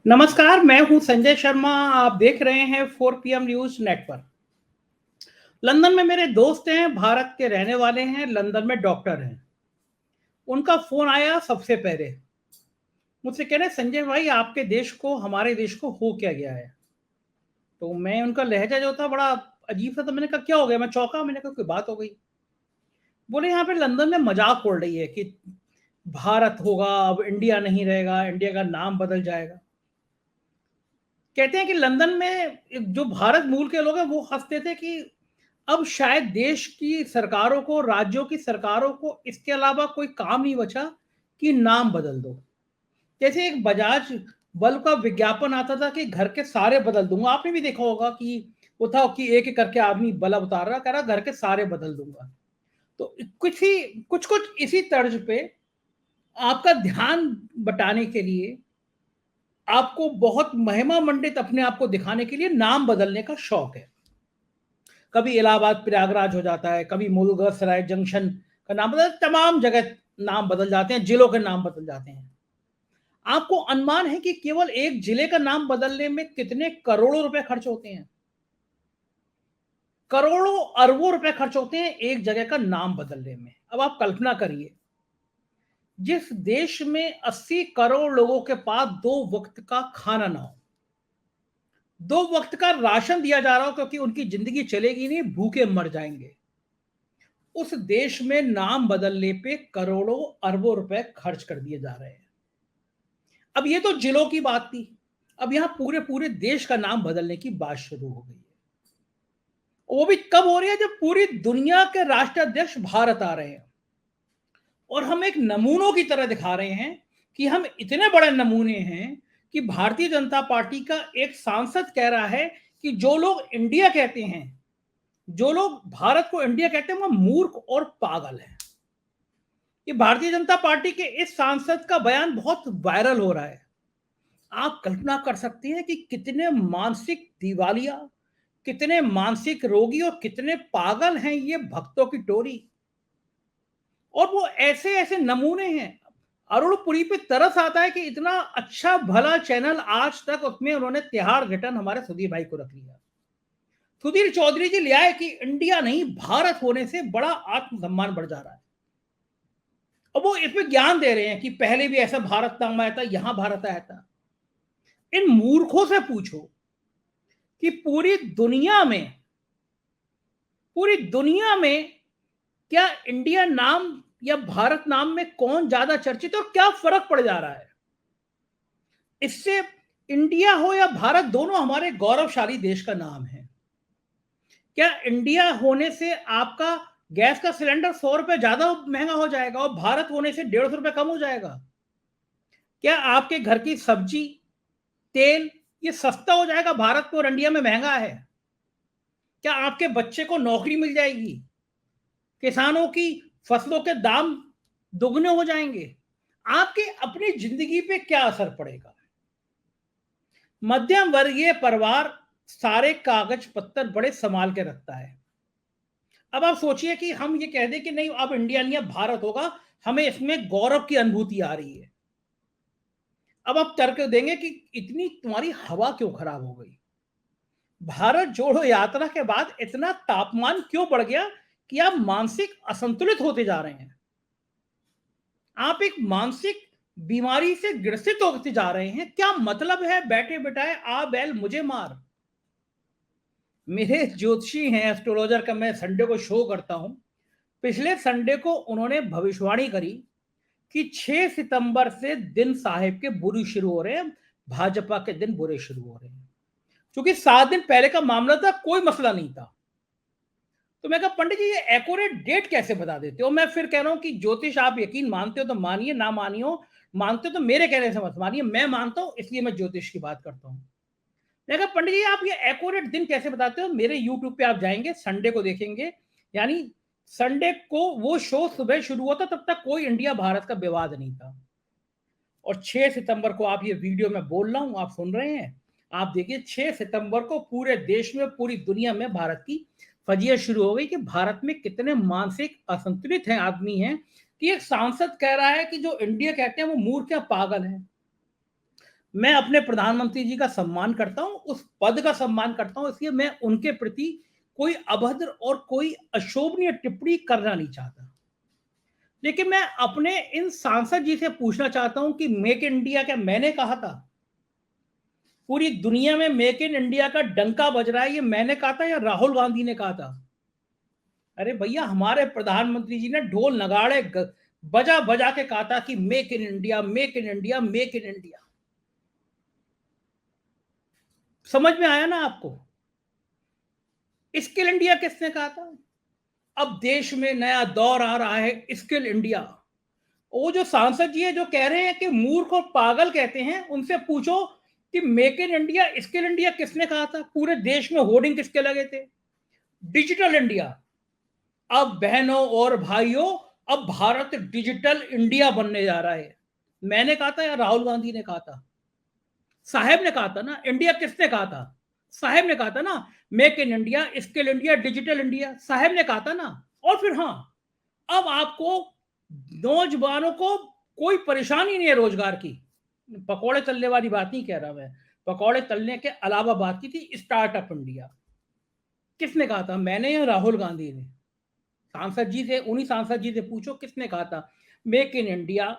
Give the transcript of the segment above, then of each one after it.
नमस्कार, मैं हूं संजय शर्मा। आप देख रहे हैं 4 PM न्यूज नेटवर्क। लंदन में मेरे दोस्त हैं, भारत के रहने वाले हैं, लंदन में डॉक्टर हैं। उनका फोन आया सबसे पहले, मुझसे कह रहे संजय भाई आपके देश को, हमारे देश को हो क्या गया है। तो मैं उनका लहजा जो था बड़ा अजीब सा था। मैंने कहा क्या हो गया, मैं चौंका। मैंने कहा कोई बात हो गई। बोले यहाँ पे लंदन में मजाक उड़ रही है कि भारत होगा, अब इंडिया नहीं रहेगा, इंडिया का नाम बदल जाएगा। कहते हैं कि लंदन में जो भारत मूल के लोग हैं वो हंसते थे कि अब शायद देश की सरकारों को, राज्यों की सरकारों को इसके अलावा कोई काम नहीं बचा कि नाम बदल दो। जैसे एक बजाज बल्ब का विज्ञापन आता था कि घर के सारे बदल दूंगा। आपने भी देखा होगा कि वो था कि एक एक करके आदमी बल्ब उतार रहा, कह रहा घर के सारे बदल दूंगा। तो कुछ कुछ इसी तर्ज पे आपका ध्यान बटाने के लिए, आपको बहुत महिमा मंडित अपने आप को दिखाने के लिए नाम बदलने का शौक है। कभी इलाहाबाद प्रयागराज हो जाता है, कभी मुगलसराय सराय जंक्शन का नाम बदल, तमाम जगह नाम बदल जाते हैं, जिलों के नाम बदल जाते हैं। आपको अनुमान है कि केवल एक जिले का नाम बदलने में कितने करोड़ों रुपए खर्च होते हैं। करोड़ों अरबों रुपए खर्च होते हैं एक जगह का नाम बदलने में। अब आप कल्पना करिए, जिस देश में 80 करोड़ लोगों के पास दो वक्त का खाना ना हो, दो वक्त का राशन दिया जा रहा हो क्योंकि उनकी जिंदगी चलेगी नहीं, भूखे मर जाएंगे, उस देश में नाम बदलने पे करोड़ों अरबों रुपए खर्च कर दिए जा रहे हैं। अब ये तो जिलों की बात थी। अब यहां पूरे पूरे देश का नाम बदलने की बात शुरू हो गई है। वो भी कब हो रही है, जब पूरी दुनिया के राष्ट्राध्यक्ष भारत आ रहे हैं और हम एक नमूनों की तरह दिखा रहे हैं कि हम इतने बड़े नमूने हैं कि भारतीय जनता पार्टी का एक सांसद कह रहा है कि जो लोग इंडिया कहते हैं, जो लोग भारत को इंडिया कहते हैं, वो मूर्ख और पागल है। कि भारतीय जनता पार्टी के इस सांसद का बयान बहुत वायरल हो रहा है। आप कल्पना कर सकते हैं कि कितने मानसिक दिवालिया, कितने मानसिक रोगी और कितने पागल हैं ये भक्तों की टोली। और वो ऐसे ऐसे नमूने हैं। अरुणपुरी पे तरस आता है कि इतना अच्छा भला चैनल आज तक उसमें उन्होंने तिहाड़ घटन हमारे सुधीर भाई को रख लिया। सुधीर चौधरी जी ले आए कि इंडिया नहीं, भारत होने से बड़ा आत्मसम्मान बढ़ जा रहा है। अब वो इसमें ज्ञान दे रहे हैं कि पहले भी ऐसा भारत नाम आया था, यहां भारत आया था। इन मूर्खों से पूछो कि पूरी दुनिया में क्या इंडिया नाम या भारत नाम में कौन ज्यादा चर्चित है और क्या फर्क पड़ जा रहा है इससे। इंडिया हो या भारत, दोनों हमारे गौरवशाली देश का नाम है। क्या इंडिया होने से आपका गैस का सिलेंडर 100 रुपए ज्यादा महंगा हो जाएगा और भारत होने से 150 रुपए कम हो जाएगा? क्या आपके घर की सब्जी, तेल, ये सस्ता हो जाएगा भारत में और इंडिया में महंगा है? क्या आपके बच्चे को नौकरी मिल जाएगी? किसानों की फसलों के दाम दुगने हो जाएंगे? आपकी अपनी जिंदगी पे क्या असर पड़ेगा? मध्यम वर्गीय परिवार सारे कागज पत्तर बड़े संभाल के रखता है। अब आप सोचिए कि हम ये कह दें कि नहीं, अब इंडिया नहीं, अब भारत होगा, हमें इसमें गौरव की अनुभूति आ रही है। अब आप तर्क देंगे कि इतनी तुम्हारी हवा क्यों खराब हो गई? भारत जोड़ो यात्रा के बाद इतना तापमान क्यों बढ़ गया कि आप मानसिक असंतुलित होते जा रहे हैं? आप एक मानसिक बीमारी से ग्रसित होते जा रहे हैं। क्या मतलब है बैठे बिठाए आ बैल मुझे मार? मेरे ज्योतिषी हैं, एस्ट्रोलॉजर का मैं संडे को शो करता हूं। पिछले संडे को उन्होंने भविष्यवाणी करी कि 6 सितंबर से दिन साहेब के बुरे शुरू हो रहे हैं, भाजपा के दिन बुरे शुरू हो रहे हैं। क्योंकि 7 दिन पहले का मामला था, कोई मसला नहीं था। तो मैं कहा पंडित जी ये एक्यूरेट डेट कैसे बता देते हो? मैं फिर कह रहा हूं कि ज्योतिष आप यकीन मानते हो तो मानिए, ना मानियो, मानते हो तो मेरे कहने से मत मानिए, मैं मानता हूं इसलिए मैं ज्योतिष की बात करता हूं। मैं कहा पंडित जी आप ये एक्यूरेट दिन कैसे बताते हो? मेरे यूट्यूब पे आप जाएंगे, संडे को देखेंगे, यानी संडे को वो शो सुबह शुरू हुआ था, तब तक कोई इंडिया भारत का विवाद नहीं था। और 6 सितंबर को आप ये वीडियो में बोल रहा हूं, आप सुन रहे हैं, आप देखिए 6 सितंबर को पूरे देश में, पूरी दुनिया में भारत की फजियत शुरू हो गई कि भारत में कितने मानसिक असंतुलित हैं आदमी हैं कि एक सांसद कह रहा है कि जो इंडिया कहते हैं वो मूर्ख या पागल है। मैं अपने प्रधानमंत्री जी का सम्मान करता हूं, उस पद का सम्मान करता हूं, इसलिए मैं उनके प्रति कोई अभद्र और कोई अशोभनीय टिप्पणी करना नहीं चाहता। लेकिन मैं अपने इन सांसद जी से पूछना चाहता हूं कि मेक इन इंडिया क्या मैंने कहा था? पूरी दुनिया में मेक इन इंडिया का डंका बज रहा है, ये मैंने कहा था या राहुल गांधी ने कहा था? अरे भैया, हमारे प्रधानमंत्री जी ने ढोल नगाड़े बजा बजा के कहा था कि make in India, make in India, make in India. समझ में आया ना आपको? स्किल इंडिया किसने कहा था? अब देश में नया दौर आ रहा है स्किल इंडिया। वो जो सांसद जी है जो कह रहे हैं कि मूर्ख और पागल कहते हैं, उनसे पूछो कि make in India, skill India किसने कहा था? पूरे देश में होर्डिंग किसके लगे थे? Digital India. अब बहनों और भाइयों, अब भारत डिजिटल इंडिया बनने जा रहा है। मैंने कहा था या राहुल गांधी ने कहा था? साहब ने कहा था ना। इंडिया किसने कहा था? साहब ने कहा था ना। Make in India, skill India, digital India, साहब ने कहा था ना। और फिर हाँ, अब आपको नौजवानों को कोई परेशानी नहीं है रोजगार की। पकौड़े तलने वाली बात नहीं कह रहा मैं, पकौड़े तलने के अलावा बात की थी स्टार्टअप इंडिया। किसने कहा था, मैंने या राहुल गांधी ने? सांसद जी से, उन्हीं सांसद जी से पूछो किसने कहा था make in India,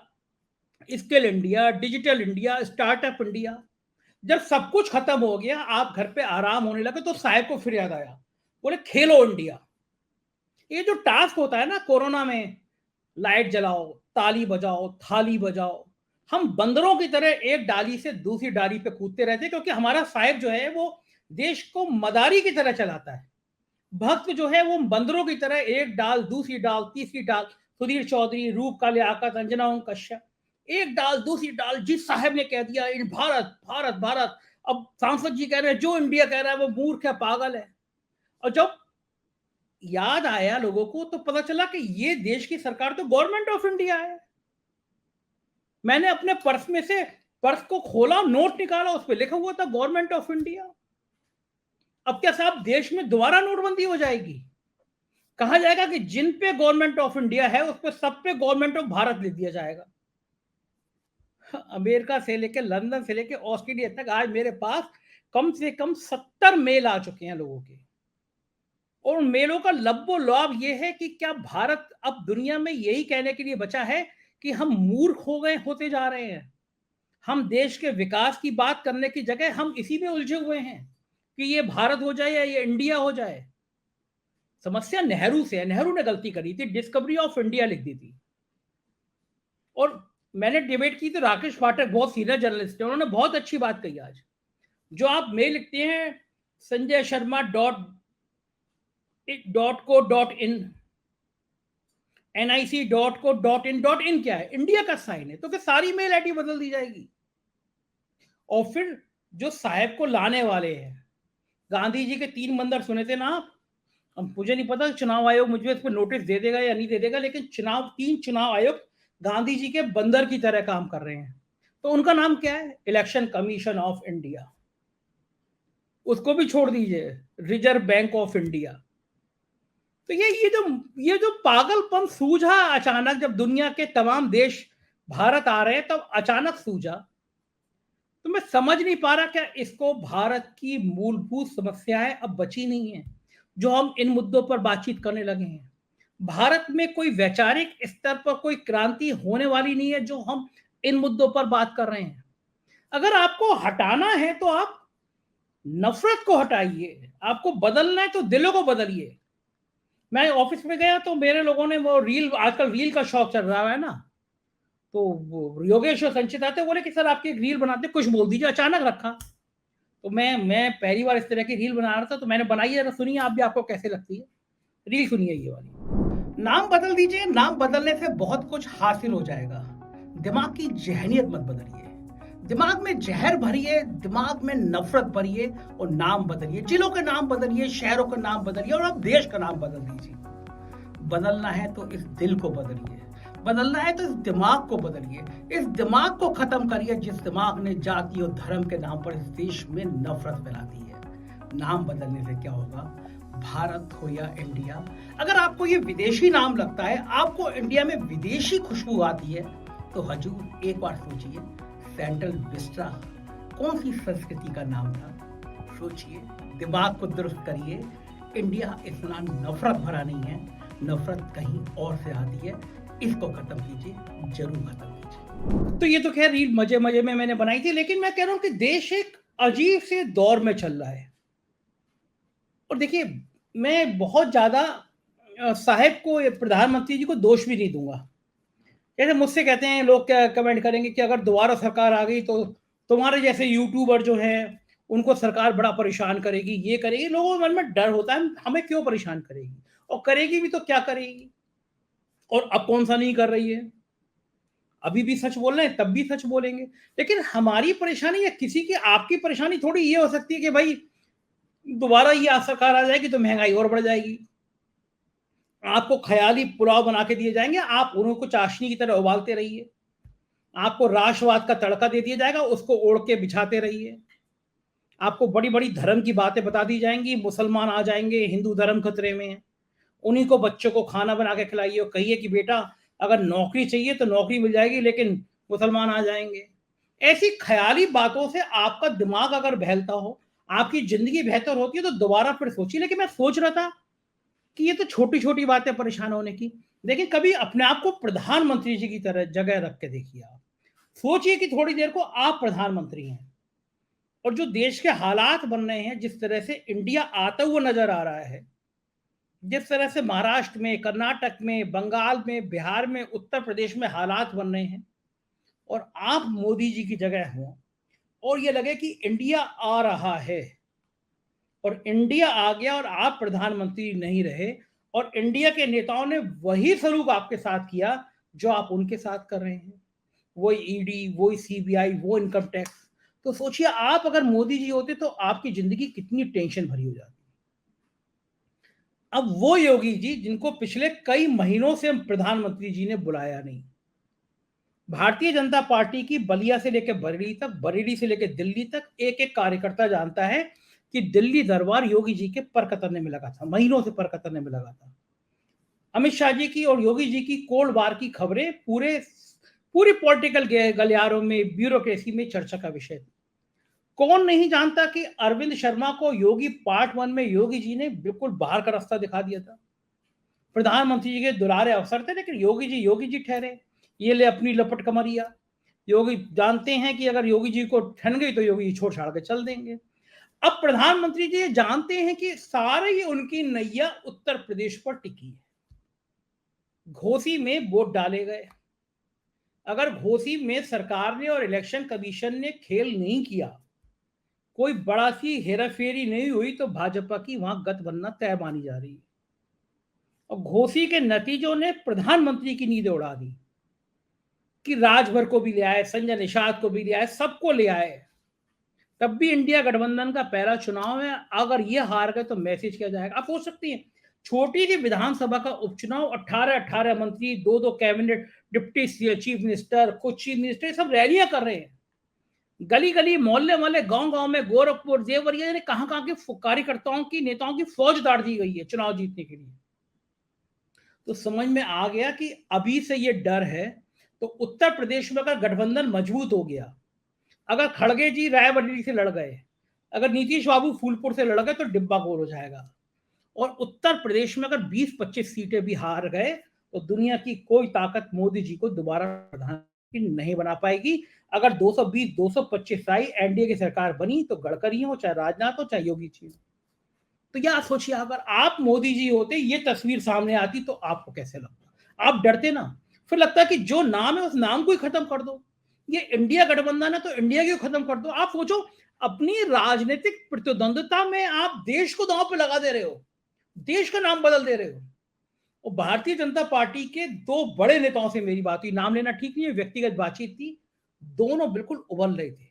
skill India, digital India, startup India. जब सब कुछ खत्म हो गया, आप घर पे आराम होने लगे, तो साहब को फिर याद आया, बोले खेलो इंडिया। ये जो टास्क होता है ना कोरोना में, लाइट जलाओ, ताली बजाओ, थाली बजाओ, हम बंदरों की तरह एक डाली से दूसरी डाली पे कूदते रहते हैं, क्योंकि हमारा साहब जो है वो देश को मदारी की तरह चलाता है। भक्त जो है वो बंदरों की तरह एक डाल, दूसरी डाल, तीसरी डाल, सुधीर चौधरी, रूप काले आकाश, अंजना ओम कश्यप, एक डाल दूसरी डाल, जिस साहब ने कह दिया इन भारत भारत भारत। अब सांसद जी कह रहे हैं जो इंडिया कह रहा है वो मूर्ख है, पागल है। और जब याद आया लोगों को, तो पता चला कि ये देश की सरकार तो गवर्नमेंट ऑफ इंडिया है। मैंने अपने पर्स में से पर्स को खोला, नोट निकाला, उस पर लिखा हुआ था गवर्नमेंट ऑफ इंडिया। अब क्या साहब देश में दोबारा नोटबंदी हो जाएगी? कहा जाएगा कि जिन पे गवर्नमेंट ऑफ इंडिया है उस पे सब पे गवर्नमेंट ऑफ भारत लिख दिया जाएगा। अमेरिका से लेकर लंदन से लेकर ऑस्ट्रेलिया तक आज मेरे पास कम से कम 70 मेल आ चुके हैं लोगों के। और उन मेलों का लब्बो लाभ ये है कि क्या भारत अब दुनिया में यही कहने के लिए बचा है कि हम मूर्ख हो गए, होते जा रहे हैं? हम देश के विकास की बात करने की जगह हम इसी में उलझे हुए हैं कि ये भारत हो जाए या ये इंडिया हो जाए। समस्या नेहरू से है। नेहरू ने गलती करी थी, डिस्कवरी ऑफ इंडिया लिख दी थी। और मैंने डिबेट की तो राकेश पाठक बहुत सीनियर जर्नलिस्ट है, उन्होंने बहुत अच्छी बात कही। आज जो आप मेल लिखते हैं संजय शर्मा .co.in, nic.co.in क्या है? इंडिया का साइन है, तो फिर सारी मेल आईडी बदल दी जाएगी। और फिर जो साहब को लाने वाले हैं, गांधी जी के 3 बंदर सुने थे ना आप? अब मुझे नहीं पता चुनाव आयोग मुझे इस पर नोटिस दे देगा या नहीं दे देगा, लेकिन 3 चुनाव आयोग गांधी जी के बंदर की तरह काम कर रहे हैं। तो उनका नाम क्या है? Election commission of India. उसको भी छोड़ दीजिए, रिजर्व बैंक ऑफ इंडिया। तो ये जो पागलपन सूझा अचानक, जब दुनिया के तमाम देश भारत आ रहे हैं तब अचानक सूझा। तो मैं समझ नहीं पा रहा क्या इसको भारत की मूलभूत समस्याएं अब बची नहीं है जो हम इन मुद्दों पर बातचीत करने लगे हैं। भारत में कोई वैचारिक स्तर पर कोई क्रांति होने वाली नहीं है जो हम इन मुद्दों पर बात कर रहे हैं। अगर आपको हटाना है तो आप नफरत को हटाइए, आपको बदलना है तो दिलों को बदलिए। मैं ऑफिस में गया तो मेरे लोगों ने वो रील, आजकल रील का शौक चल रहा है ना, तो वो योगेश और संचित आते बोले कि सर आपकी एक रील बनाते, कुछ बोल दीजिए। अचानक रखा। तो मैं पहली बार इस तरह की रील बना रहा था, तो मैंने बनाई है, सुनिए आप भी, आपको कैसे लगती है रील, सुनिए ये वाली। नाम बदल दीजिए, नाम बदलने से बहुत कुछ हासिल हो जाएगा। दिमाग की जहनियत मत बदलिए, दिमाग में जहर भरिए, दिमाग में नफरत भरिए और नाम बदलिए। जिलों के नाम बदलिए, शहरों का नाम बदलिए और अब देश का नाम बदल दीजिए। बदलना है तो इस दिल को बदलिए, बदलना है तो इस दिमाग को बदलिए। इस दिमाग को खत्म करिए जिस दिमाग ने जाति और धर्म के नाम पर इस देश में नफरत फैला दी है। नाम बदलने से क्या होगा, भारत हो या इंडिया, अगर आपको ये विदेशी नाम लगता है, आपको इंडिया में विदेशी खुशबू आती है, तो हजूर एक बार सोचिए, सेंट्रल विस्टा कौन सी संस्कृति का नाम था? सोचिए, दिमाग को दुरुस्त करिए। इंडिया इतना नफरत भरा नहीं है, नफरत कहीं और से आती है। इसको खत्म कीजिए, जरूर खत्म कीजिए। तो ये तो खैर रील मजे मजे में मैंने बनाई थी, लेकिन मैं कह रहा हूं कि देश एक अजीब से दौर में चल रहा है। और देखिए, मैं बहुत ज्यादा साहब को, प्रधानमंत्री जी को दोष भी नहीं दूंगा। जैसे मुझसे कहते हैं लोग, क्या कमेंट करेंगे कि अगर दोबारा सरकार आ गई तो तुम्हारे जैसे यूट्यूबर जो हैं उनको सरकार बड़ा परेशान करेगी, ये करेगी। लोगों के मन में डर होता है, हमें क्यों परेशान करेगी, और करेगी भी तो क्या करेगी। और अब कौन सा नहीं कर रही है? अभी भी सच बोल रहे हैं, तब भी सच बोलेंगे। लेकिन हमारी परेशानी या किसी की, आपकी परेशानी थोड़ी ये हो सकती है कि भाई दोबारा ये सरकार आ जाएगी तो महंगाई और बढ़ जाएगी। आपको ख्याली पुलाव बना के दिए जाएंगे, आप उनको चाशनी की तरह उबालते रहिए। आपको राष्ट्रवाद का तड़का दे दिया जाएगा, उसको ओढ़ के बिछाते रहिए। आपको बड़ी बड़ी धर्म की बातें बता दी जाएंगी, मुसलमान आ जाएंगे, हिंदू धर्म खतरे में है। उन्हीं को बच्चों को खाना बना के खिलाइए और कहिए कि बेटा अगर नौकरी चाहिए तो नौकरी मिल जाएगी, लेकिन मुसलमान आ जाएंगे। ऐसी ख्याली बातों से आपका दिमाग अगर बहलता हो, आपकी जिंदगी बेहतर होती है तो दोबारा फिर सोचिए। लेकिन मैं सोच रहा था कि ये तो छोटी छोटी बातें परेशान होने की। देखिए, कभी अपने आप को प्रधानमंत्री जी की तरह जगह रख के देखिए। आप सोचिए कि थोड़ी देर को आप प्रधानमंत्री हैं, और जो देश के हालात बन रहे हैं, जिस तरह से इंडिया आता हुआ नजर आ रहा है, जिस तरह से महाराष्ट्र में, कर्नाटक में, बंगाल में, बिहार में, उत्तर प्रदेश में हालात बन रहे हैं, और आप मोदी जी की जगह हों और ये लगे कि इंडिया आ रहा है, और इंडिया आ गया और आप प्रधानमंत्री नहीं रहे, और इंडिया के नेताओं ने वही सलूक आपके साथ किया जो आप उनके साथ कर रहे हैं। वही ईडी, वही सीबीआई, वो इनकम टैक्स। तो सोचिए, आप अगर मोदी जी होते तो आपकी जिंदगी कितनी टेंशन भरी हो जाती। अब वो योगी जी जिनको पिछले कई महीनों से प्रधानमंत्री जी ने बुलाया नहीं। भारतीय जनता पार्टी की बलिया से लेकर बरेली तक, बरेली से लेकर दिल्ली तक एक एक कार्यकर्ता जानता है कि दिल्ली दरबार योगी जी के पर कतरने में लगा था, महीनों से पर कतरने में लगा था। अमित शाह जी की और योगी जी की कोल्ड वार की खबरें पूरे पूरी पॉलिटिकल गलियारों में, ब्यूरोक्रेसी में चर्चा का विषय थी। कौन नहीं जानता कि अरविंद शर्मा को योगी पार्ट 1 में योगी जी ने बिल्कुल बाहर का रास्ता दिखा दिया था। प्रधानमंत्री जी के दुलारे अफसर थे, लेकिन योगी जी ठहरे। ये ले अपनी लपट कमरिया। योगी जानते हैं कि अगर योगी जी को ठन गई तो योगी जी छोड़ छाड़ के चल देंगे। अब प्रधानमंत्री जी जानते हैं कि सारे ही उनकी नैया उत्तर प्रदेश पर टिकी है। घोसी में वोट डाले गए। अगर घोसी में सरकार ने और इलेक्शन कमीशन ने खेल नहीं किया, कोई बड़ा सी हेराफेरी नहीं हुई, तो भाजपा की वहां गत बनना तय मानी जा रही है। और घोसी के नतीजों ने प्रधानमंत्री की नींद उड़ा दी कि राजभर को भी ले आए, संजय निषाद को भी ले आए, सबको ले आए। तब भी इंडिया गठबंधन का पहला चुनाव है। अगर ये हार गए तो मैसेज क्या जाएगा? आप सोच सकती हैं, छोटी सी विधानसभा का उपचुनाव, 18 मंत्री, दो कैबिनेट, डिप्टी चीफ मिनिस्टर, कुछ चीफ मिनिस्टर, सब रैलियां कर रहे हैं। गली गली, मोहल्ले मोहल्ले, गांव गांव में, गोरखपुर, देवरिया, कहां कहां के कार्यकर्ताओं की, नेताओं की फौज दाड़ दी गई है चुनाव जीतने के लिए। तो समझ में आ गया कि अभी से ये डर है। तो उत्तर प्रदेश में अगर गठबंधन मजबूत हो गया, अगर खड़गे जी रायबरेली से लड़ गए, अगर नीतीश बाबू फूलपुर से लड़ गए, तो डिब्बा गोल हो जाएगा। और उत्तर प्रदेश में अगर 20-25 सीटें भी हार गए तो दुनिया की कोई ताकत मोदी जी को दोबारा प्रधानमंत्री नहीं बना पाएगी। अगर 220-225 आई एनडीए की सरकार बनी तो गडकरी हो, चाहे राजनाथ हो, चाहे योगी जी हो। तो यार सोचिए, अगर आप मोदी जी होते, ये तस्वीर सामने आती, तो आपको कैसे लगता? आप डरते ना? फिर लगता कि जो नाम है उस नाम को ही खत्म कर दो। ये इंडिया गठबंधन है तो इंडिया को खत्म कर दो। आप सोचो, अपनी राजनीतिक प्रतिद्वंदता में आप देश को दांव पे लगा दे रहे हो, देश का नाम बदल दे रहे हो। और भारतीय जनता पार्टी के दो बड़े नेताओं से मेरी बात हुई, नाम लेना ठीक नहीं है, व्यक्तिगत बातचीत थी। दोनों बिल्कुल उबल रहे थे।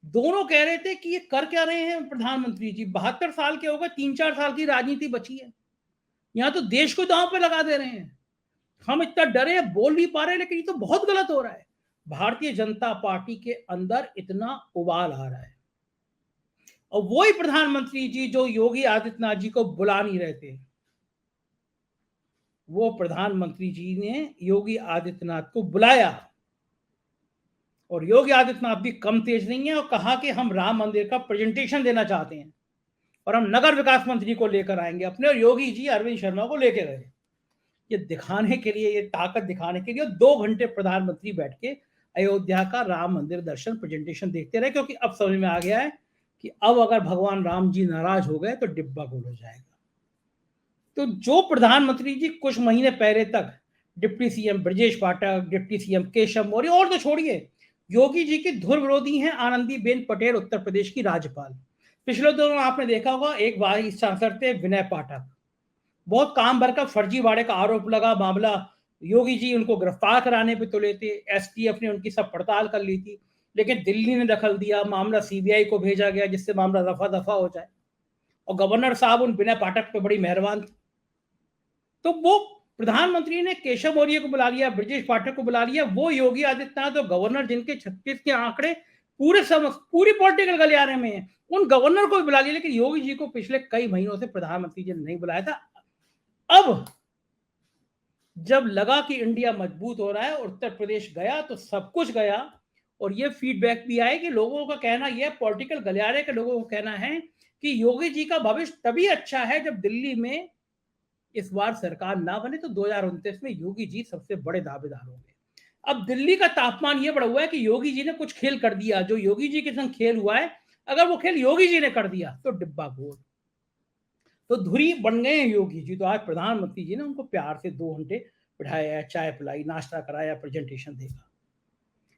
दोनों कह रहे थे कि ये कर क्या रहे हैं प्रधानमंत्री जी, 72 साल के हो गए, 3-4 साल की राजनीति बची है, यहां तो देश को दांव पे लगा दे रहे हैं। हम इतना डरे, बोल नहीं पा रहे, लेकिन ये तो बहुत गलत हो रहा है। भारतीय जनता पार्टी के अंदर इतना उबाल आ रहा है। और वही प्रधानमंत्री जी जो योगी आदित्यनाथ जी को बुला नहीं रहे थे, वो प्रधानमंत्री जी ने योगी आदित्यनाथ को बुलाया और योगी आदित्यनाथ भी कम तेज नहीं है और कहा कि हम राम मंदिर का प्रेजेंटेशन देना चाहते हैं और हम नगर विकास मंत्री को लेकर आएंगे अपने, और योगी जी अरविंद शर्मा को लेकर गए। ये दिखाने के लिए, ये ताकत दिखाने के लिए 2 घंटे प्रधानमंत्री बैठ के अयोध्या का राम मंदिर दर्शन प्रेजेंटेशन देखते रहे, क्योंकि अब समझ में आ गया है कि अब अगर भगवान राम जी नाराज हो गए तो डिब्बा गोल हो जाएगा। तो जो प्रधानमंत्री जी कुछ महीने पहले तक deputy CM Brajesh Pathak, deputy CM Keshav Maurya, और तो छोड़िए, योगी जी की धुर विरोधी हैं आनंदीबेन पटेल, उत्तर प्रदेश की राज्यपाल। पिछले दिनों आपने देखा होगा एक वाइस चांसलर थे विनय पाठक, बहुत काम भर का फर्जीवाड़े का आरोप लगा मामला, योगी जी उनको गिरफ्तार कराने पे तुले थे, एसटीएफ ने उनकी सब पड़ताल कर ली थी, लेकिन दिल्ली ने दखल दिया, मामला सीबीआई को भेजा गया जिससे मामला रफा दफा हो जाए, और गवर्नर साहब उन विनय पाठक पे बड़ी मेहरबान थे। तो वो प्रधानमंत्री ने केशव मौर्य को बुला लिया, ब्रजेश पाठक को बुला लिया, वो योगी आदित्यनाथ और गवर्नर जिनके 36 के आंकड़े पूरी पॉलिटिकल गलियारे में है, उन गवर्नर को भी बुला लिया, लेकिन योगी जी को पिछले कई महीनों से प्रधानमंत्री जी ने नहीं बुलाया था। अब जब लगा कि इंडिया मजबूत हो रहा है और उत्तर प्रदेश गया तो सब कुछ गया, और ये फीडबैक भी आए कि लोगों का कहना यह, पॉलिटिकल गलियारे के लोगों का कहना है कि योगी जी का भविष्य तभी अच्छा है जब दिल्ली में इस बार सरकार ना बने तो 2029 में योगी जी सबसे बड़े दावेदार होंगे। अब दिल्ली का तापमान यह बढ़ा हुआ है कि योगी जी ने कुछ खेल कर दिया, जो योगी जी के संग खेल हुआ है, अगर वो खेल योगी जी ने कर दिया तो डिब्बा गोल। तो धुरी बन गए हैं योगी जी। तो आज प्रधानमंत्री जी ने उनको प्यार से 2 घंटे बिठाया, चाय पिलाई, नाश्ता कराया, प्रेजेंटेशन देगा।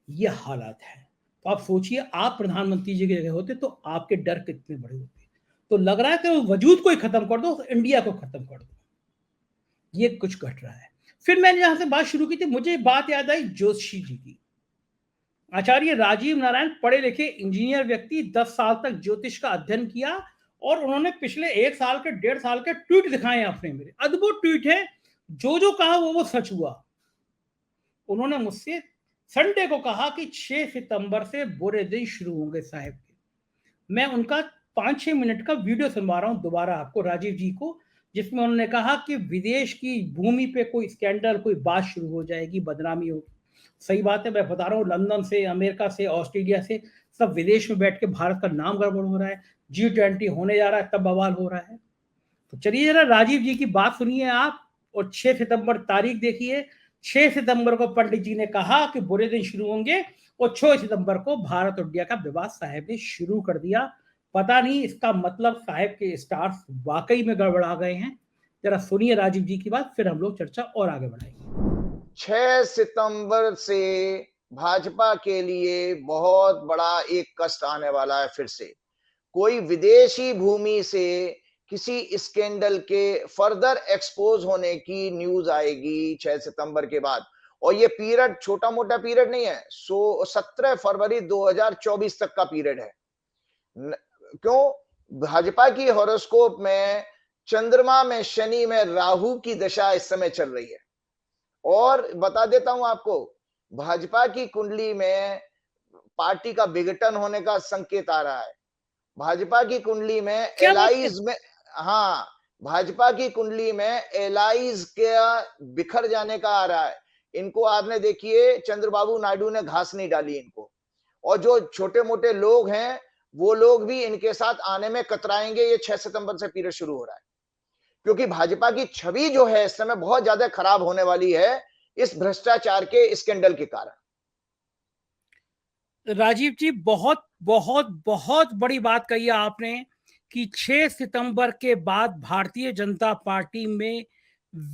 ये हालात है। तो आप सोचिए, आप प्रधानमंत्री जी की जगह होते तो आपके डर कितने बड़े होते। तो लग रहा है कि वजूद को ही खत्म कर दो, इंडिया को खत्म कर दो। ये कुछ घट रहा है। फिर मैंने जहां से बात शुरू की थी, मुझे बात याद आई जोशी जी की। आचार्य राजीव नारायण पढ़े लिखे इंजीनियर व्यक्ति, 10 साल तक ज्योतिष का अध्ययन किया, और उन्होंने पिछले 1 साल के 1.5 साल के ट्वीट दिखाए अपने, मेरे अद्भुत ट्वीट है, जो कहा वो सच हुआ। उन्होंने मुझसे संडे को कहा कि 6 सितंबर से बुरे दिन शुरू होंगे साहब के। मैं उनका 5-6 मिनट का वीडियो सुनवा रहा हूं दोबारा आपको, राजीव जी को, जिसमें उन्होंने कहा कि विदेश की भूमि पे कोई स्कैंडल, कोई बात शुरू हो जाएगी, बदनामी होगी। सही बात है, मैं बता रहा हूँ, लंदन से, अमेरिका से, ऑस्ट्रेलिया से सब विदेश में बैठ के भारत का नाम गड़बड़ हो रहा है, G20 होने जा रहा है, तब बवाल हो रहा है। तो चलिए जरा राजीव जी की बात सुनिए आप, और 6 सितंबर तारीख देखिए। 6 सितंबर को पंडित जी ने कहा कि बुरे दिन शुरू होंगे, और 6 सितंबर को भारत और इंडिया का विवाद साहब ने शुरू कर दिया। पता नहीं इसका मतलब साहब के स्टार्स वाकई में गड़बड़ा गए हैं। जरा सुनिए राजीव जी की बात, फिर हम लोग चर्चा और आगे बढ़ाएंगे। 6 सितंबर से भाजपा के लिए बहुत बड़ा एक कष्ट आने वाला है। फिर से कोई विदेशी भूमि से किसी स्कैंडल के फर्दर एक्सपोज होने की न्यूज आएगी 6 सितंबर के बाद। और ये पीरियड छोटा मोटा पीरियड नहीं है, 17 फरवरी 2024 तक का पीरियड है। क्यों? भाजपा की हॉरोस्कोप में चंद्रमा में शनि में राहु की दशा इस समय चल रही है। और बता देता हूं आपको, भाजपा की कुंडली में पार्टी का विघटन होने का संकेत आ रहा है। भाजपा की कुंडली में एलाइज में, हाँ, भाजपा की कुंडली में एलाइज के बिखर जाने का आ रहा है। इनको आपने देखिए, चंद्रबाबू नायडू ने घास नहीं डाली इनको, और जो छोटे मोटे लोग हैं वो लोग भी इनके साथ आने में कतराएंगे। ये 6 सितंबर से पीरियड शुरू हो रहा है, क्योंकि भाजपा की छवि जो है इस समय बहुत ज्यादा खराब होने वाली है इस भ्रष्टाचार के स्कैंडल के कारण। राजीव जी, बहुत बहुत बहुत बड़ी बात कही आपने कि 6 सितंबर के बाद भारतीय जनता पार्टी में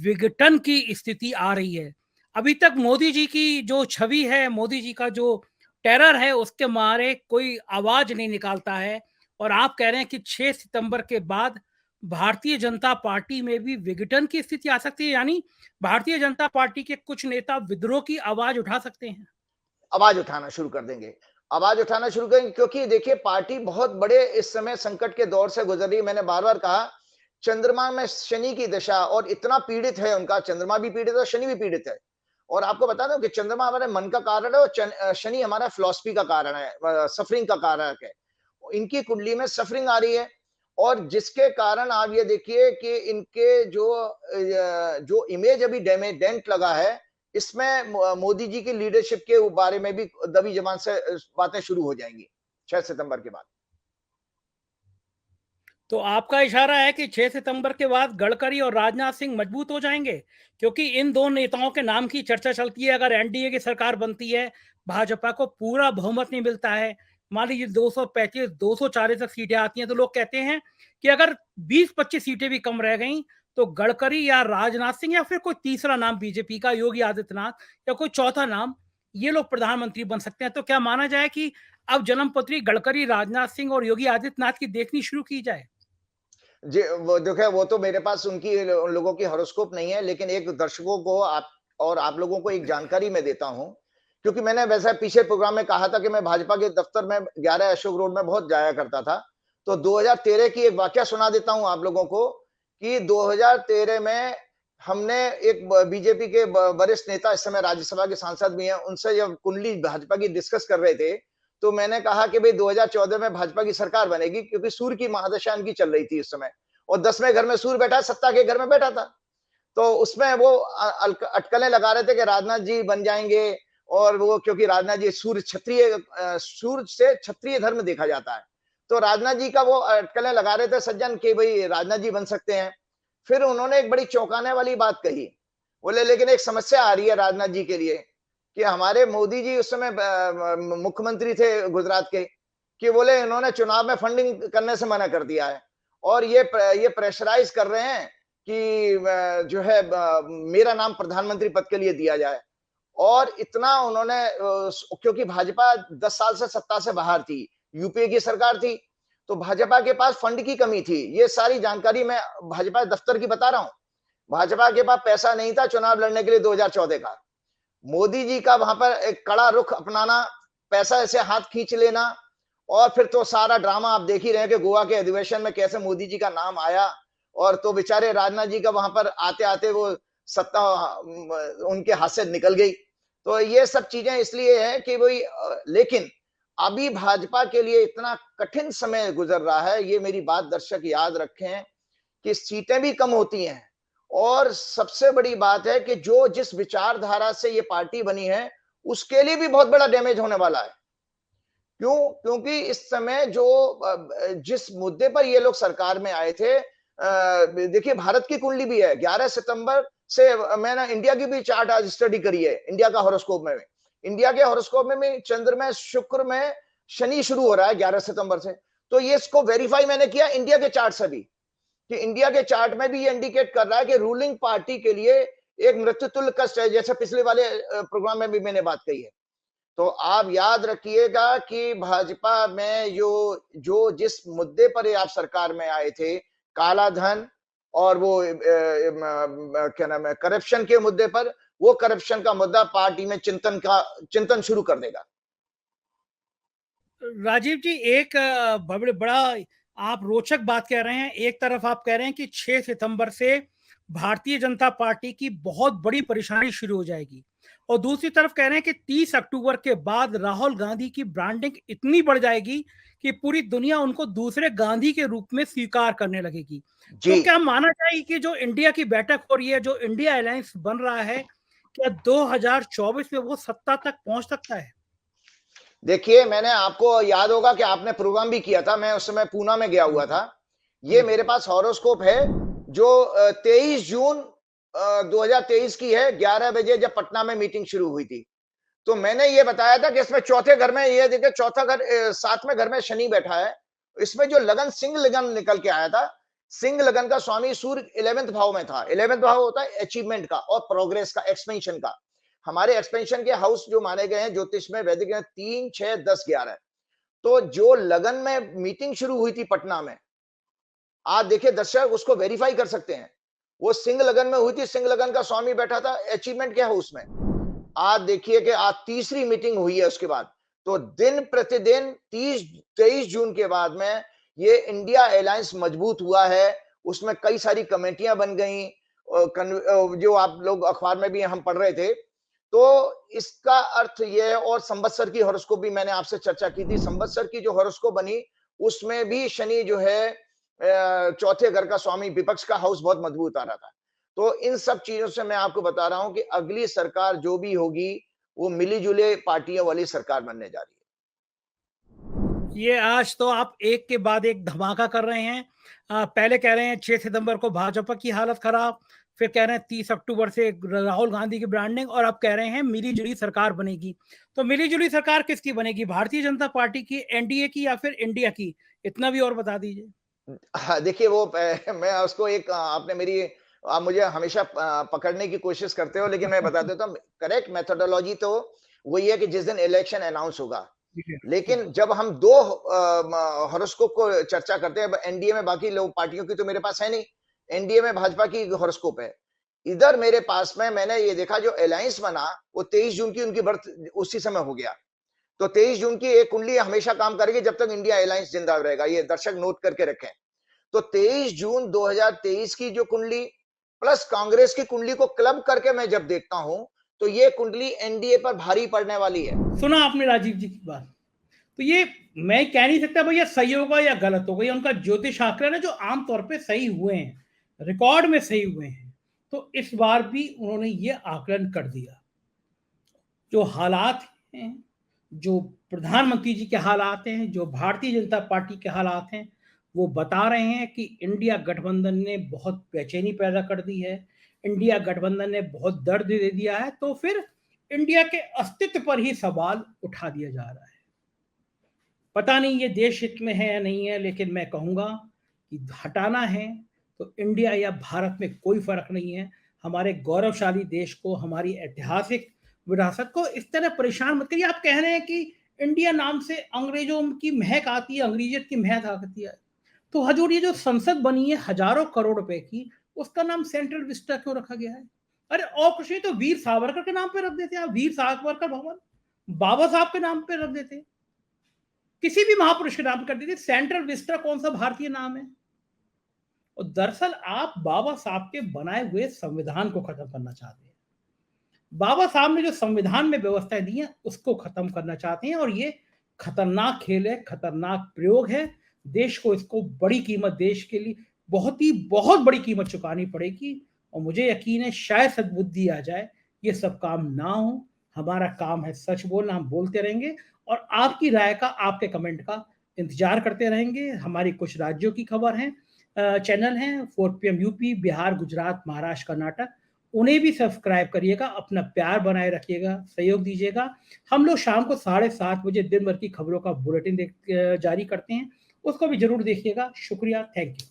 विघटन की स्थिति आ रही है। अभी तक मोदी जी की जो छवि है, मोदी जी का जो टेरर है, उसके मारे कोई आवाज नहीं निकालता है, और आप कह रहे हैं कि 6 सितंबर के बाद भारतीय जनता पार्टी में भी विघटन की स्थिति आ सकती है, यानी भारतीय जनता पार्टी के कुछ नेता विद्रोह की आवाज उठा सकते हैं। आवाज उठाना शुरू कर देंगे, आवाज उठाना शुरू करेंगे, क्योंकि देखिए पार्टी बहुत बड़े इस समय संकट के दौर से गुजर रही है। मैंने बार बार कहा, चंद्रमा में शनि की दशा, और इतना पीड़ित है उनका, चंद्रमा भी पीड़ित है, शनि भी पीड़ित है। और आपको बता दूं कि चंद्रमा हमारे मन का कारण है और शनि हमारा फिलॉसफी का कारण है, सफरिंग का कारक है। इनकी कुंडली में सफरिंग आ रही है, और जिसके कारण आप ये देखिए कि इनके जो इमेज अभी डेंट लगा है, इसमें मोदी जी की लीडरशिप के बारे में भी दबी जबान से बातें शुरू हो जाएंगी 6 सितंबर के बाद। तो आपका इशारा है कि 6 सितंबर के बाद गडकरी और राजनाथ सिंह मजबूत हो जाएंगे, क्योंकि इन दो नेताओं के नाम की चर्चा चलती है। अगर एनडीए की सरकार बनती है, भाजपा को पूरा बहुमत नहीं मिलता है, मान लीजिए 235 240 तक सीटें आती हैं, तो लोग कहते हैं कि अगर 20-25 सीटें भी कम रह गई तो गडकरी या राजनाथ सिंह या फिर कोई तीसरा नाम बीजेपी का योगी आदित्यनाथ या कोई चौथा नाम, ये लोग प्रधानमंत्री बन सकते हैं। तो क्या माना जाए कि अब जन्मपत्री गडकरी, राजनाथ सिंह और योगी आदित्यनाथ की देखनी शुरू की जाए? जी, वो देखिए, वो तो मेरे पास उन लोगों की हॉरोस्कोप नहीं है, लेकिन एक दर्शकों को आप लोगों को एक जानकारी मैं देता हूं, क्योंकि मैंने वैसे पीछे प्रोग्राम में कहा था कि मैं भाजपा के दफ्तर में 11 अशोक रोड में बहुत जाया करता था। तो 2013 की एक वाकया सुना देता हूं आप लोगों को कि 2013 में हमने एक बीजेपी के वरिष्ठ नेता, इस समय राज्यसभा के सांसद भी हैं, उनसे जब कुंडली भाजपा की डिस्कस कर रहे थे, तो मैंने कहा कि भाई 2014 में भाजपा की सरकार बनेगी, क्योंकि सूर्य की महादशा इनकी चल रही थी इस समय, और 10वें घर में सूर्य बैठा, सत्ता के घर में बैठा था। तो उसमें वो अटकलें लगा रहे थे कि राजनाथ जी बन जाएंगे, और वो क्योंकि राजनाथ जी सूर्य से क्षत्रिय धर्म देखा जाता है, तो राजनाथ जी का वो अटकलें लगा रहे थे सज्जन कि भाई राजनाथ जी बन सकते हैं। फिर उन्होंने एक बड़ी चौंकाने वाली बात कही, बोले लेकिन एक समस्या आ रही है राजनाथ जी के लिए, कि हमारे मोदी जी उस समय मुख्यमंत्री थे गुजरात के, कि बोले इन्होंने चुनाव में फंडिंग करने से मना कर दिया है, और ये प्रेशराइज कर रहे हैं कि जो है मेरा नाम प्रधानमंत्री पद के लिए दिया जाए। और इतना उन्होंने क्योंकि भाजपा 10 साल से सत्ता से बाहर थी, यूपीए की सरकार थी, तो भाजपा के पास फंड की कमी थी। ये सारी जानकारी मैं भाजपा दफ्तर की बता रहा हूं। भाजपा के पास पैसा नहीं था चुनाव लड़ने के लिए 2014 का। मोदी जी का वहां पर एक कड़ा रुख अपनाना, पैसा ऐसे हाथ खींच लेना, और फिर तो सारा ड्रामा आप देख ही रहे हैं कि गोवा के अधिवेशन में कैसे मोदी जी का नाम आया, और तो बेचारे राजनाथ जी का वहां पर आते आते वो सत्ता उनके हाथ से निकल गई। तो ये सब चीजें इसलिए है कि वही लेकिन अभी भाजपा के लिए इतना कठिन समय गुजर रहा है, ये मेरी बात दर्शक याद रखें, कि सीटें भी कम होती हैं, और सबसे बड़ी बात है कि जो जिस विचारधारा से ये पार्टी बनी है, उसके लिए भी बहुत बड़ा डैमेज होने वाला है। क्यों? क्योंकि इस समय जिस मुद्दे पर ये लोग सरकार में आए थे, देखिए भारत की कुंडली भी है। 11 सितंबर से मैंने इंडिया की भी चार्ट आज स्टडी करी है, इंडिया का हॉरोस्कोप में। इंडिया के हॉरोस्कोप में भी चंद्र में, शुक्र में शनि शुरू हो रहा है 11 सितंबर से। तो ये इसको वेरीफाई मैंने किया इंडिया के चार्ट से भी, कि इंडिया के चार्ट में भी ये इंडिकेट कर रहा है कि रूलिंग पार्टी के लिए एक मृत्युतुल्य कष्ट है, जैसे पिछले वाले प्रोग्राम में भी मैंने बात कही है। तो आप याद रखिएगा कि भाजपा में जो जिस मुद्दे पर आप सरकार में आए थे, काला धन और वो क्या नाम है, करप्शन के मुद्दे पर, वो करप्शन का मुद्दा पार्टी में चिंतन शुरू कर देगा। राजीव जी, एक बड़ा आप रोचक बात कह रहे हैं। एक तरफ आप कह रहे हैं कि 6 सितंबर से भारतीय जनता पार्टी की बहुत बड़ी परेशानी शुरू हो जाएगी, और दूसरी तरफ कह रहे हैं कि 30 अक्टूबर के बाद राहुल गांधी की ब्रांडिंग इतनी बढ़ जाएगी कि पूरी दुनिया उनको दूसरे गांधी के रूप में स्वीकार करने लगेगी। जी, तो क्या माना जाए कि जो इंडिया की बैठक हो रही है, जो इंडिया अलायंस बन रहा है, क्या 2024 में वो सत्ता तक पहुंच सकता है? देखिए, मैंने आपको याद होगा कि आपने प्रोग्राम भी किया था, मैं उस समय पूना में गया हुआ था। ये मेरे पास हॉरोस्कोप है, जो 23 जून 2023 की है, 11 बजे जब पटना में मीटिंग शुरू हुई थी। तो मैंने ये बताया था कि इसमें चौथे घर में, ये देखिए चौथा घर, 7वें घर में शनि बैठा है। इसमें जो लगन, सिंह लगन निकल के आया था। सिंह लगन का स्वामी सूर्य 11वें भाव में था। 11वें भाव होता है अचीवमेंट का और प्रोग्रेस का, एक्सपेंशन का। हमारे एक्सपेंशन के हाउस जो माने गए हैं ज्योतिष में, वैदिक में 3, 6, 10, 11। तो जो लगन में मीटिंग शुरू हुई थी पटना में, आप देखिए दर्शक उसको वेरीफाई कर सकते हैं। वो सिंह लगन में हुई थी, सिंह लगन का स्वामी बैठा था अचीवमेंट के हाउस में। आज देखिए कि आज तीसरी मीटिंग हुई है उसके बाद। तो दिन प्रतिदिन 23 जून के बाद में ये इंडिया अलायंस मजबूत हुआ है। उसमें कई सारी कमेटियां बन गई, जो आप लोग अखबार में भी हम पढ़ रहे थे। तो इसका अर्थ ये है, और संवत्सर की हॉरोस्कोप भी मैंने आपसे चर्चा की थी। संवत्सर की जो हॉरोस्कोप बनी, उसमें भी शनि जो है चौथे घर का स्वामी, विपक्ष का हाउस बहुत मजबूत आ रहा था। तो इन सब चीजों से मैं आपको बता रहा हूं कि अगली सरकार जो भी होगी वो मिली जुले पार्टियों वाली सरकार बनने जा रही है। ये आज तो आप एक के बाद एक धमाका कर रहे हैं। पहले कह रहे हैं 6 सितंबर को भाजपा की हालत खराब, फिर कह रहे हैं 30 अक्टूबर से राहुल गांधी की ब्रांडिंग, और अब कह रहे हैं मिली-जुली सरकार बनेगी। तो मिली-जुली सरकार किसकी बनेगी? भारतीय जनता पार्टी की, एनडीए की, या फिर इंडिया की? इतना भी और बता दीजिए। हाँ, देखिए वो मैं उसको एक आपने मेरी आप मुझे हमेशा पकड़ने की कोशिश करते हो, लेकिन मैं बता देता हूँ करेक्ट मेथोडोलॉजी तो वही है कि जिस दिन इलेक्शन अनाउंस होगा। ठीक है, ठीक लेकिन है। जब हम 2 हॉरोस्कोप को चर्चा करते हैं, एनडीए में बाकी लोग पार्टियों की तो मेरे पास है नहीं। एनडीए में भाजपा की हॉरोस्कोप है। इधर मेरे पास में मैंने ये देखा जो अलायंस बना वो 23 जून की उनकी बर्थ उसी समय हो गया। तो 23 जून की एक कुंडली हमेशा काम करेगी जब तक इंडिया अलायंस जिंदा रहेगा। ये दर्शक नोट करके रखें। तो 23 जून 2023 की जो कुंडली प्लस कांग्रेस की कुंडली को क्लब करके मैं जब देखता हूं तो ये कुंडली एनडीए पर भारी पड़ने वाली है। सुना आपने राजीव जी की बात। तो ये मैं कह नहीं सकता भैया सही होगा या गलत होगा, ये उनका ज्योतिष आंकलन है जो आमतौर पे सही हुए हैं, रिकॉर्ड में सही हुए हैं। तो इस बार भी उन्होंने ये आकलन कर दिया। जो हालात हैं, जो प्रधानमंत्री जी के हालात हैं, जो भारतीय जनता पार्टी के हालात हैं, वो बता रहे हैं कि इंडिया गठबंधन ने बहुत बेचैनी पैदा कर दी है, इंडिया गठबंधन ने बहुत दर्द दे दिया है। तो फिर इंडिया के अस्तित्व पर ही सवाल उठा दिया जा रहा है। पता नहीं ये देश हित में है या नहीं है, लेकिन मैं कहूँगा कि हटाना है तो इंडिया या भारत में कोई फ़र्क नहीं है। हमारे गौरवशाली देश को, हमारी ऐतिहासिक विरासत को इस तरह परेशान मत करिए। आप कह रहे हैं कि इंडिया नाम से अंग्रेज़ों की महक आती है, अंग्रेज़ियत की महक आती है। तो हजूर, ये जो संसद बनी है हज़ारों करोड़ रुपए की, उसका नाम सेंट्रल विस्टा क्यों रखा गया है? अरे और कुछ नहीं तो वीर सावरकर के नाम पे रख देते आप, वीर सावरकर भवन, बाबा साहब के नाम पे रख देते। किसी भी महापुरुष के नाम कर दीजिए। सेंट्रल विस्टा कौन सा भारतीय नाम है? और दरअसल आप बाबा साहब के बनाए हुए संविधान को खत्म करना चाहते हैं। बाबा साहब ने जो संविधान में व्यवस्थाएं दी हैं उसको खत्म करना चाहते हैं, और ये खतरनाक खेल है, खतरनाक प्रयोग है। देश को इसको बड़ी कीमत, देश के लिए बहुत बड़ी कीमत चुकानी पड़ेगी। और मुझे यकीन है शायद सद्बुद्धि आ जाए, ये सब काम ना हो। हमारा काम है सच बोलना, हम बोलते रहेंगे और आपकी राय का, आपके कमेंट का इंतजार करते रहेंगे। हमारी कुछ राज्यों की खबर है, चैनल हैं 4 PM यूपी, बिहार, गुजरात, महाराष्ट्र, कर्नाटक, उन्हें भी सब्सक्राइब करिएगा। अपना प्यार बनाए रखिएगा, सहयोग दीजिएगा। हम लोग शाम को 7:30 बजे दिन भर की खबरों का बुलेटिन जारी करते हैं, उसको भी जरूर देखिएगा। शुक्रिया, थैंक यू।